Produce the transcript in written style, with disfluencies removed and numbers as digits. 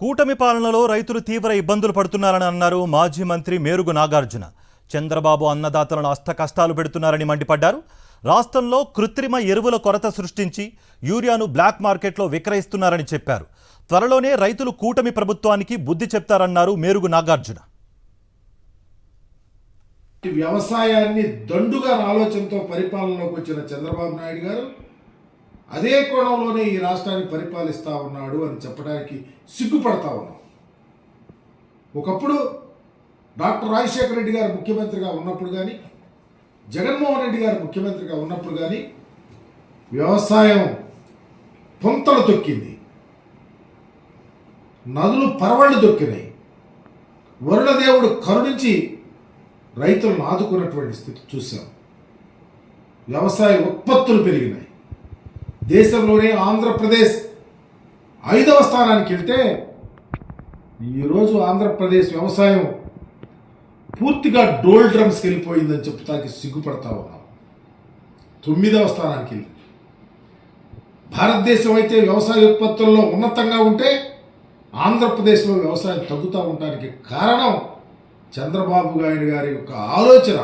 కూటమి పాలనలో రైతులు తీవ్ర ఇబ్బందులు పడుతున్నారని అన్నారు మాజీ మంత్రి మేరుగు నాగార్జున. చంద్రబాబు అన్నదాతలను అష్టకష్టాలు పెడుతున్నారని మండిపడ్డారు. రాష్ట్రంలో కృత్రిమ ఎరువుల కొరత సృష్టించి యూరియాను బ్లాక్ మార్కెట్లో విక్రయిస్తున్నారని చెప్పారు. త్వరలోనే రైతులు కూటమి ప్రభుత్వానికి బుద్ధి చెప్తారన్నారు మేరుగు నాగార్జున. వ్యవసాయాన్ని దండుగా ఆలోచనతో పరిపాలనలోకి వచ్చిన చంద్రబాబు నాయుడు గారు అదే కోణంలోనే ఈ రాష్ట్రాన్ని పరిపాలిస్తూ ఉన్నాడు అని చెప్పడానికి సిగ్గుపడతా ఉన్నాం. ఒకప్పుడు డాక్టర్ రాజశేఖర రెడ్డి గారు ముఖ్యమంత్రిగా ఉన్నప్పుడు కానీ, జగన్మోహన్ రెడ్డి గారు ముఖ్యమంత్రిగా ఉన్నప్పుడు కానీ వ్యవసాయం పొంతలు తొక్కింది, నదులు పరవళ్ళు తొక్కినాయి. వరుణదేవుడు కరుణించి రైతులను ఆదుకున్నటువంటి స్థితి చూసాం. వ్యవసాయ ఉత్పత్తులు పెరిగినాయి. దేశంలోనే ఆంధ్రప్రదేశ్ 5వ స్థానానికి వెళ్తే ఈరోజు ఆంధ్రప్రదేశ్ వ్యవసాయం పూర్తిగా డోల్ డ్రమ్స్కి వెళ్ళిపోయిందని చెప్తానికి సిగ్గుపడతా ఉన్నాం. 9వ స్థానానికి వెళ్ళి భారతదేశం అయితే వ్యవసాయ ఉత్పత్తుల్లో ఉన్నతంగా ఉంటే ఆంధ్రప్రదేశ్లో వ్యవసాయం తగ్గుతూ ఉండడానికి కారణం చంద్రబాబు నాయుడు గారి యొక్క ఆలోచన.